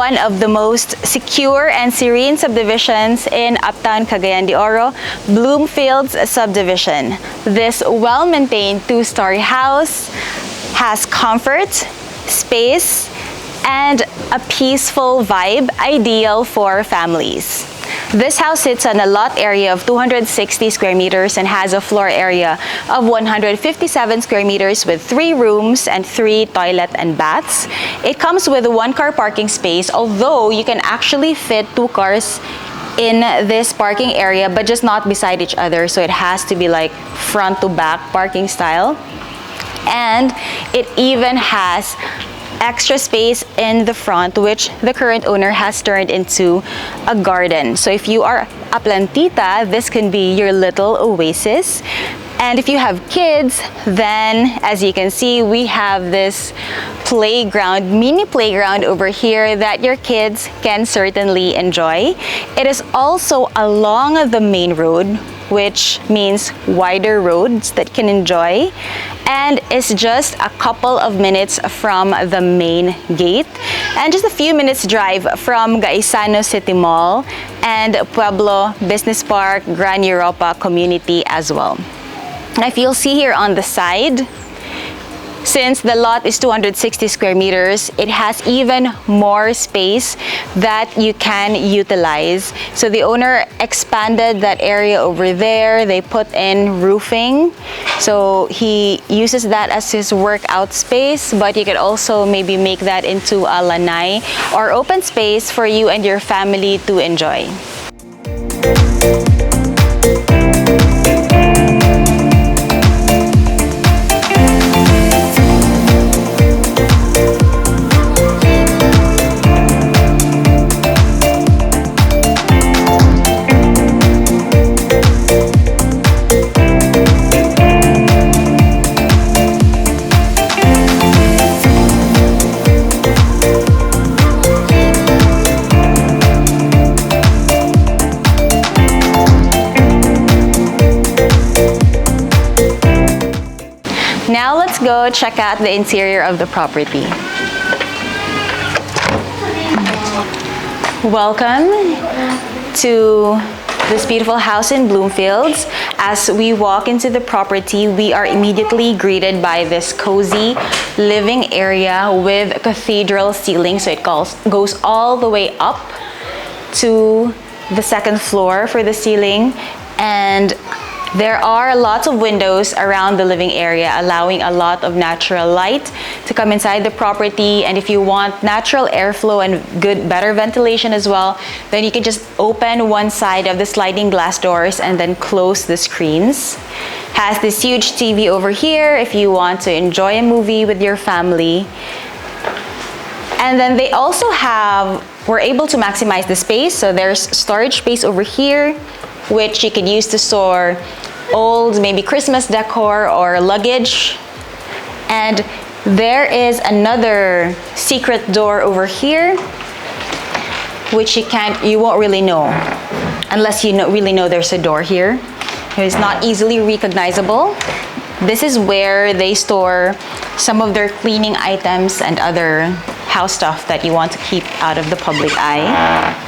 one of the most secure and serene subdivisions in Uptown Cagayan de Oro, Bloomfields Subdivision. This well-maintained two-story house has comfort, space, and a peaceful vibe ideal for families. This house sits on a lot area of 260 square meters and has a floor area of 157 square meters with 3 rooms and 3 toilet and baths. It comes with a 1-car parking space, although you can actually fit 2 cars in this parking area, but just not beside each other. So it has to be like front to back parking style. And it even has extra space in the front, which the current owner has turned into a garden. So if you are a plantita, this can be your little oasis. And if you have kids, then as you can see, we have this playground, mini playground over here that your kids can certainly enjoy. It is also along the main road, which means wider roads that can enjoy, and is just a couple of minutes from the main gate and just a few minutes drive from Gaisano City Mall and Pueblo Business Park, Gran Europa community as well. Now if you'll see here on the side, since the lot is 260 square meters, it has even more space that you can utilize. So the owner expanded that area over there. They put in roofing. So he uses that as his workout space, but you could also maybe make that into a lanai or open space for you and your family to enjoy. Now let's go check out the interior of the property. Welcome to this beautiful house in Bloomfields. As we walk into the property, we are immediately greeted by this cozy living area with cathedral ceiling. So it goes all the way up to the 2nd floor for the ceiling, and there are lots of windows around the living area, allowing a lot of natural light to come inside the property. And if you want natural airflow and better ventilation as well, then you can just open one side of the sliding glass doors and then close the screens. Has this huge TV over here if you want to enjoy a movie with your family. And then they also we're able to maximize the space. So there's storage space over here, which you could use to store old, maybe Christmas decor or luggage. And there is another secret door over here, which you won't really know unless you really know there's a door here. It's not easily recognizable. This is where they store some of their cleaning items and other house stuff that you want to keep out of the public eye.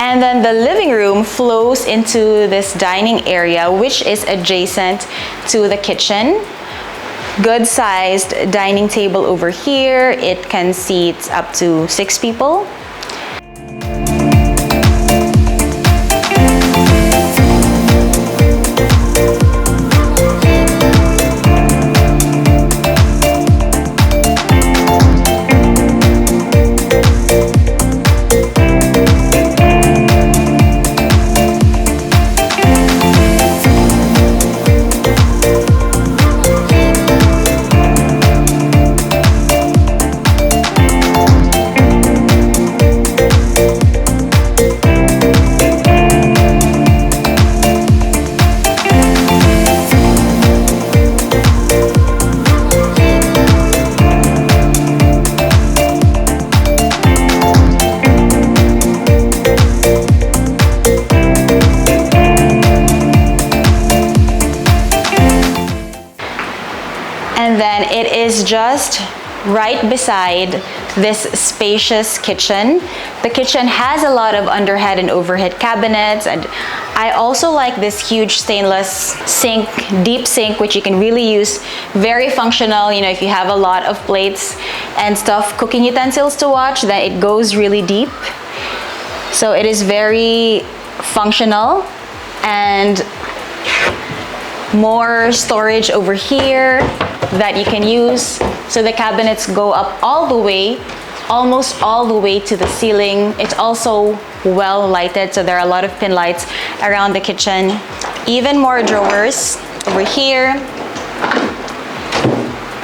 And then the living room flows into this dining area, which is adjacent to the kitchen. Good sized dining table over here. It can seat up to 6 people. it is just right beside this spacious kitchen. The kitchen has a lot of underhead and overhead cabinets, and I also like this huge stainless sink, deep sink, which you can really use. Very functional, you know, if you have a lot of plates and stuff, cooking utensils to watch, then it goes really deep. So it is very functional, and more storage over here that you can use. So the cabinets go up all the way, almost all the way to the ceiling. It's also well lighted, so there are a lot of pin lights around the kitchen. Even more drawers over here.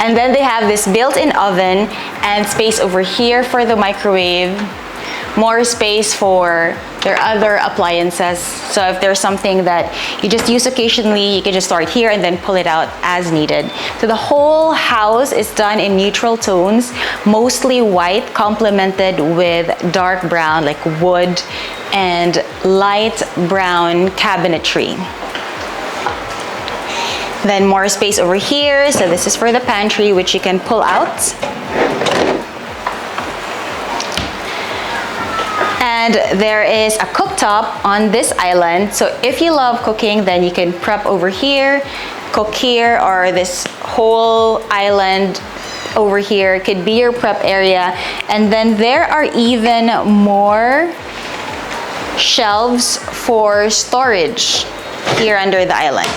And then they have this built-in oven and space over here for the microwave. More space for their other appliances. So if there's something that you just use occasionally, you can just store it here and then pull it out as needed. So the whole house is done in neutral tones, mostly white, complemented with dark brown, like wood, and light brown cabinetry. Then more space over here. So this is for the pantry, which you can pull out. And there is a cooktop on this island. So if you love cooking, then you can prep over here, cook here, or this whole island over here could be your prep area. And then there are even more shelves for storage here under the island.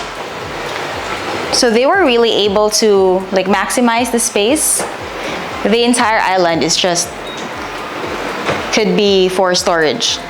So they were really able to like maximize the space. The entire island is just could be for storage.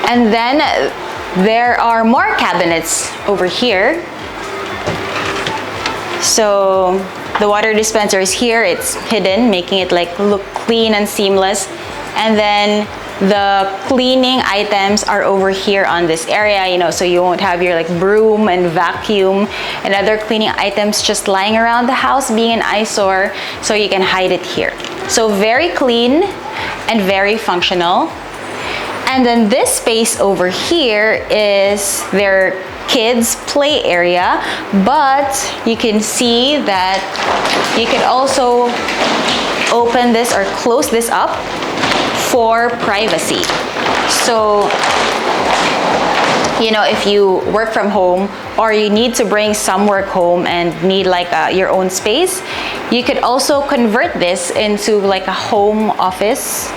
And then there are more cabinets over here. So the water dispenser is here, it's hidden, making it like look clean and seamless. And then the cleaning items are over here on this area, you know, so you won't have your like broom and vacuum and other cleaning items just lying around the house being an eyesore, so you can hide it here. So very clean and very functional. And then this space over here is their kids play area, but you can see that you can also open this or close this up for privacy. So, you know, if you work from home or you need to bring some work home and need like your own space, you could also convert this into like a home office,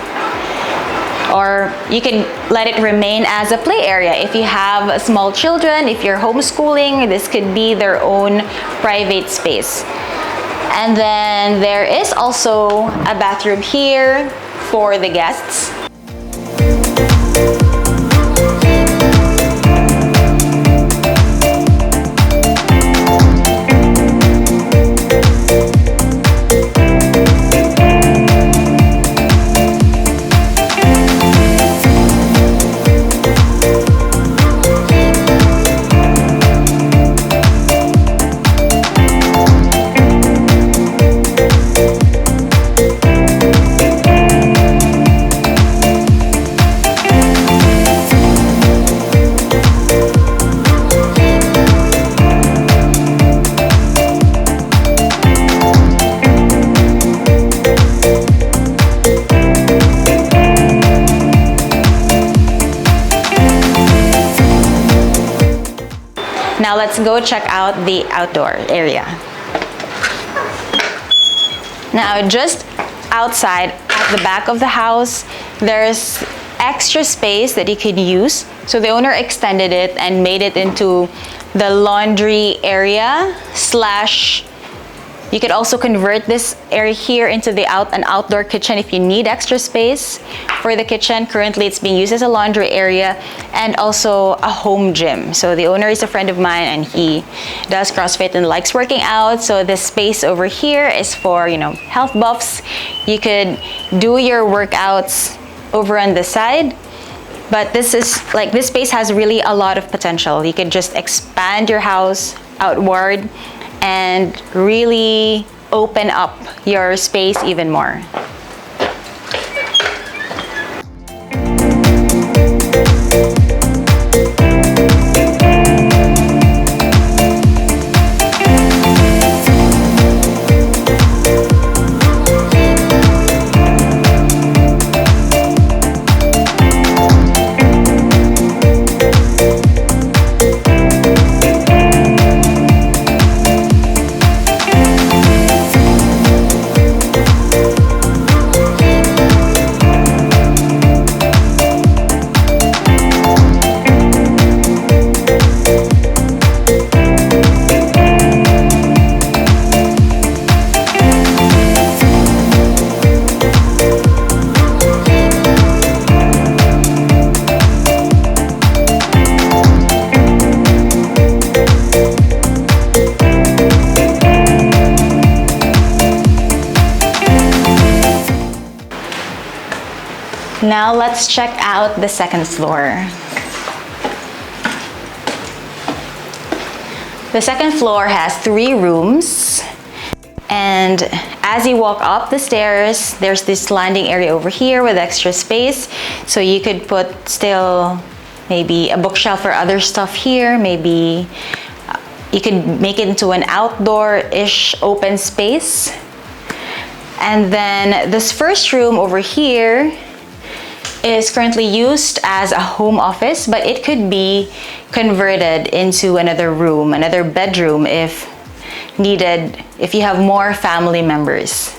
or you can let it remain as a play area. If you have small children, if you're homeschooling, this could be their own private space. And then there is also a bathroom here for the guests. Now let's go check out the outdoor area. Now just outside at the back of the house, there's extra space that you could use. So the owner extended it and made it into the laundry area slash, you could also convert this area here into an outdoor kitchen if you need extra space for the kitchen. Currently, it's being used as a laundry area and also a home gym. So the owner is a friend of mine and he does CrossFit and likes working out. So this space over here is for, health buffs. You could do your workouts over on the side. But this space has really a lot of potential. You could just expand your house outward and really open up your space even more. Now let's check out the second floor. The second floor has 3 rooms, and as you walk up the stairs, there's this landing area over here with extra space. So you could put still maybe a bookshelf or other stuff here. Maybe you could make it into an outdoor-ish open space. And then this first room over here is currently used as a home office, but it could be converted into another room, another bedroom if needed, if you have more family members.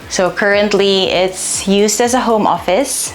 So currently it's used as a home office.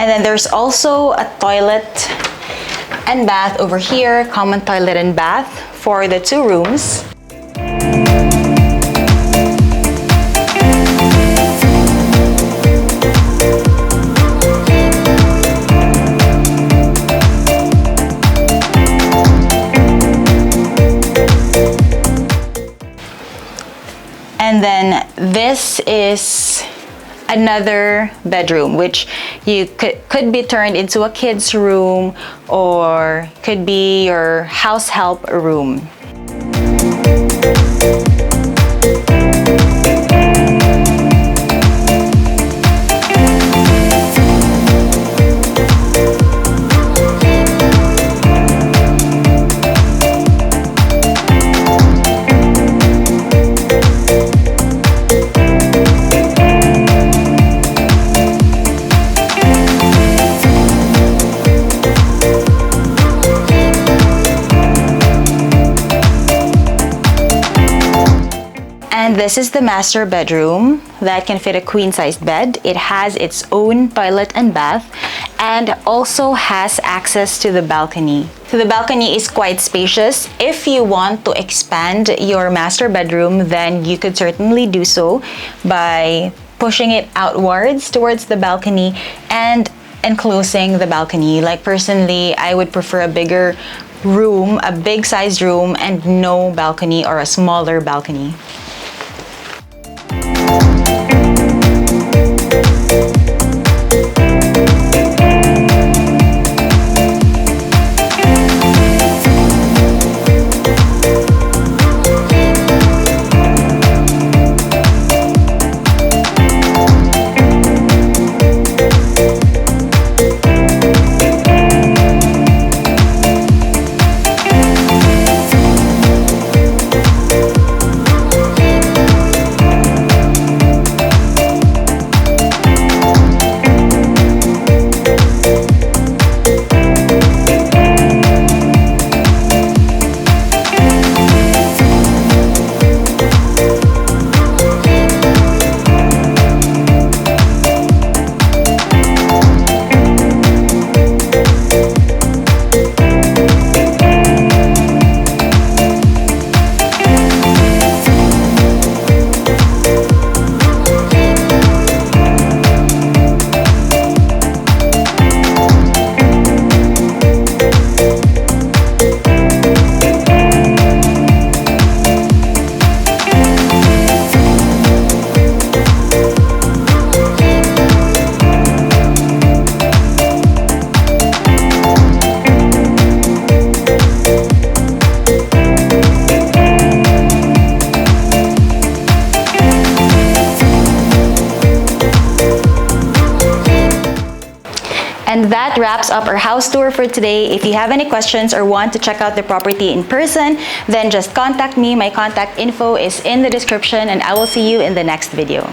And then there's also a toilet and bath over here, common toilet and bath for the 2 rooms. And then this is another bedroom, which you could be turned into a kid's room or could be your house help room. And this is the master bedroom that can fit a queen-sized bed. It has its own toilet and bath and also has access to the balcony. So the balcony is quite spacious. If you want to expand your master bedroom, then you could certainly do so by pushing it outwards towards the balcony and enclosing the balcony. Like personally, I would prefer a bigger room, a big sized room and no balcony or a smaller balcony. And that wraps up our house tour for today. If you have any questions or want to check out the property in person, then just contact me. My contact info is in the description, and I will see you in the next video.